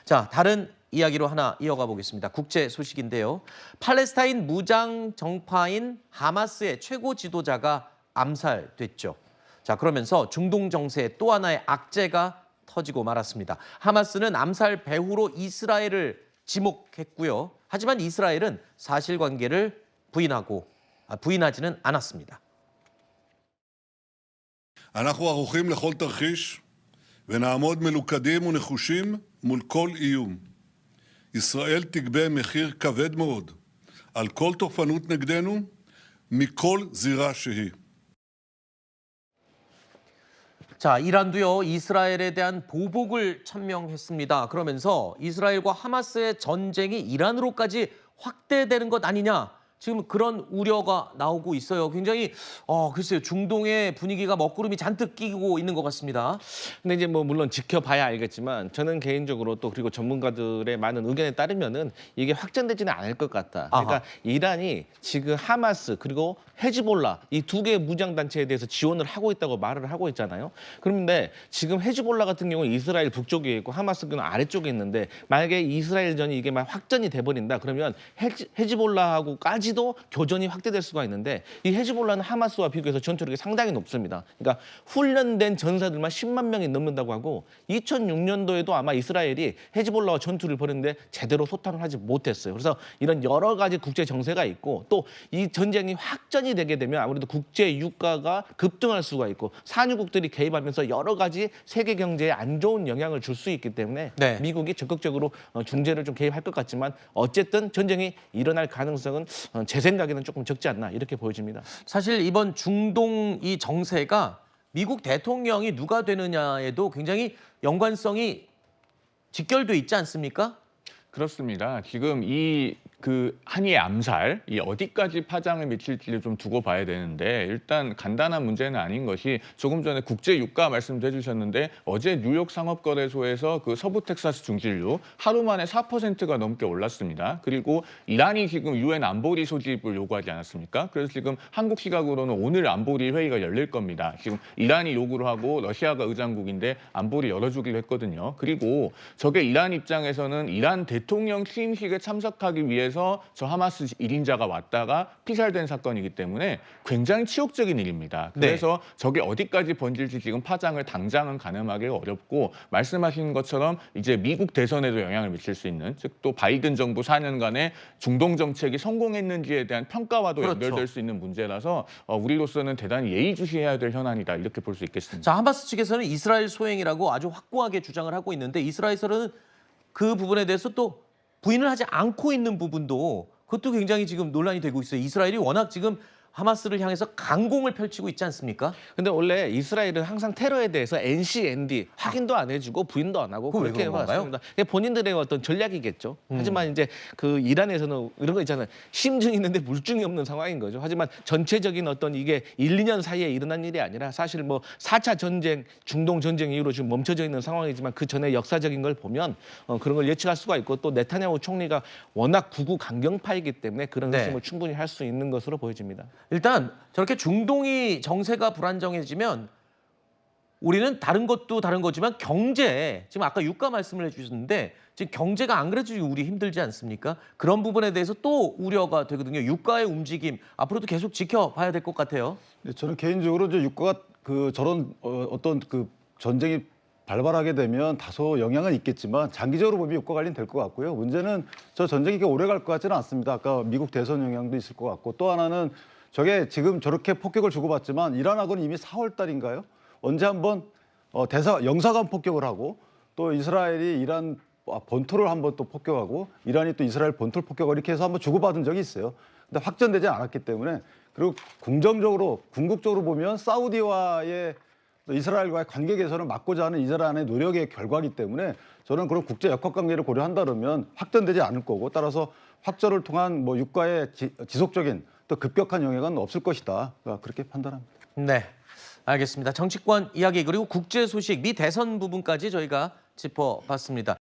자, 다른 이야기로 하나 이어가 보겠습니다. 국제 소식인데요. 팔레스타인 무장 정파인 하마스의 최고 지도자가 암살됐죠. 자, 그러면서 중동 정세에 또 하나의 악재가 터지고 말았습니다. 하마스는 암살 배후로 이스라엘을 지목했고요. 하지만 이스라엘은 사실관계를 부인하지는 않았습니다. אנחנו ערוכים לכל תרחיש ונעמוד מלוכדים ונחושים מול כל איום. ישראל תגבה מחיר כבד מאוד על כל תוקפנות נגדנו מכל זירה שהיא. 자, 이란도요, 이스라엘에 대한 보복을 천명했습니다. 그러면서 이스라엘과 하마스의 전쟁이 이란으로까지 확대되는 것 아니냐, 지금 그런 우려가 나오고 있어요. 굉장히 글쎄요, 중동의 분위기가 먹구름이 잔뜩 끼고 있는 것 같습니다. 근데 이제 뭐 물론 지켜봐야 알겠지만 저는 개인적으로 또 그리고 전문가들의 많은 의견에 따르면은 이게 확전되지는 않을 것 같다. 그러니까 아하. 이란이 지금 하마스 그리고 헤즈볼라 이 두 개의 무장 단체에 대해서 지원을 하고 있다고 말을 하고 있잖아요. 그런데 지금 헤즈볼라 같은 경우는 이스라엘 북쪽에 있고 하마스는 아래쪽에 있는데 만약에 이스라엘전이 이게 막 확전이 돼버린다 그러면 헤즈볼라하고까지도 교전이 확대될 수가 있는데 이 헤즈볼라는 하마스와 비교해서 전투력이 상당히 높습니다. 그러니까 훈련된 전사들만 10만 명이 넘는다고 하고 2006년도에도 아마 이스라엘이 헤즈볼라와 전투를 벌였는데 제대로 소탕을 하지 못했어요. 그래서 이런 여러 가지 국제 정세가 있고 또 이 전쟁이 확전이 되게 되면 아무래도 국제 유가가 급등할 수가 있고 산유국들이 개입하면서 여러 가지 세계 경제에 안 좋은 영향을 줄 수 있기 때문에 네. 미국이 적극적으로 중재를 좀 개입할 것 같지만 어쨌든 전쟁이 일어날 가능성은 제 생각에는 조금 적지 않나 이렇게 보여집니다. 사실 이번 중동 이 정세가 미국 대통령이 누가 되느냐에도 굉장히 연관성이 직결돼 있지 않습니까? 그렇습니다. 지금 한이의 암살, 이 어디까지 파장을 미칠지를 좀 두고 봐야 되는데 일단 간단한 문제는 아닌 것이 조금 전에 국제 유가 말씀도 해주셨는데 어제 뉴욕 상업거래소에서 그 서부 텍사스 중진류 하루 만에 4%가 넘게 올랐습니다. 그리고 이란이 지금 유엔 안보리 소집을 요구하지 않았습니까? 그래서 지금 한국 시각으로는 오늘 안보리 회의가 열릴 겁니다. 지금 이란이 요구를 하고 러시아가 의장국인데 안보리 열어주기로 했거든요. 그리고 저게 이란 입장에서는 이란 대통령 취임식에 참석하기 위해서 저 하마스 1인자가 왔다가 피살된 사건이기 때문에 굉장히 치욕적인 일입니다. 그래서 저게 어디까지 번질지 지금 파장을 당장은 가늠하기가 어렵고 말씀하신 것처럼 이제 미국 대선에도 영향을 미칠 수 있는 즉 또 바이든 정부 4년간의 중동 정책이 성공했는지에 대한 평가와도 그렇죠. 연결될 수 있는 문제라서 우리로서는 대단히 예의주시해야 될 현안이다 이렇게 볼 수 있겠습니다. 자, 하마스 측에서는 이스라엘 소행이라고 아주 확고하게 주장을 하고 있는데 이스라엘에서는 그 부분에 대해서 또 부인을 하지 않고 있는 부분도 그것도 굉장히 지금 논란이 되고 있어요. 이스라엘이 워낙 지금 하마스를 향해서 강공을 펼치고 있지 않습니까? 근데 원래 이스라엘은 항상 테러에 대해서 NCND 확인도 안 해주고 부인도 안 하고 그건 왜 그렇게 그런 건가요? 해왔습니다. 그게 본인들의 어떤 전략이겠죠. 하지만 이제 그 이란에서는 이런 거 있잖아요. 심증이 있는데 물증이 없는 상황인 거죠. 하지만 전체적인 어떤 이게 1, 2년 사이에 일어난 일이 아니라 사실 뭐 4차 전쟁, 중동 전쟁 이후로 지금 멈춰져 있는 상황이지만 그 전에 역사적인 걸 보면 그런 걸 예측할 수가 있고 또 네타냐후 총리가 워낙 극우 강경파이기 때문에 그런 네. 말씀을 충분히 할 수 있는 것으로 보여집니다. 일단 저렇게 중동이 정세가 불안정해지면 우리는 다른 것도 다른 거지만 경제, 지금 아까 유가 말씀을 해주셨는데 지금 경제가 안 그래도 우리 힘들지 않습니까? 그런 부분에 대해서 또 우려가 되거든요. 유가의 움직임 앞으로도 계속 지켜봐야 될 것 같아요. 네, 저는 개인적으로 이제 유가가 저런 어떤 전쟁이 발발하게 되면 다소 영향은 있겠지만 장기적으로 보면 유가 관리는 될 것 같고요. 문제는 저 전쟁이 이렇게 오래 갈 것 같지는 않습니다. 아까 미국 대선 영향도 있을 것 같고 또 하나는 저게 지금 저렇게 폭격을 주고받지만 이란하고는 이미 4월 달인가요? 언제 한번 영사관 폭격을 하고 또 이스라엘이 이란 본토를 한번 또 폭격하고 이란이 또 이스라엘 본토를 폭격을 이렇게 해서 한번 주고받은 적이 있어요. 근데 확전되지 않았기 때문에 그리고 궁극적으로 보면 사우디와의 이스라엘과의 관계 개선을 막고자 하는 이스라엘의 노력의 결과이기 때문에 저는 그런 국제 역학 관계를 고려한다면 확전되지 않을 거고 따라서 확전을 통한 뭐 유가의 지속적인 또 급격한 영향은 없을 것이다. 그렇게 판단합니다. 네, 알겠습니다. 정치권 이야기 그리고 국제 소식, 미 대선 부분까지 저희가 짚어봤습니다.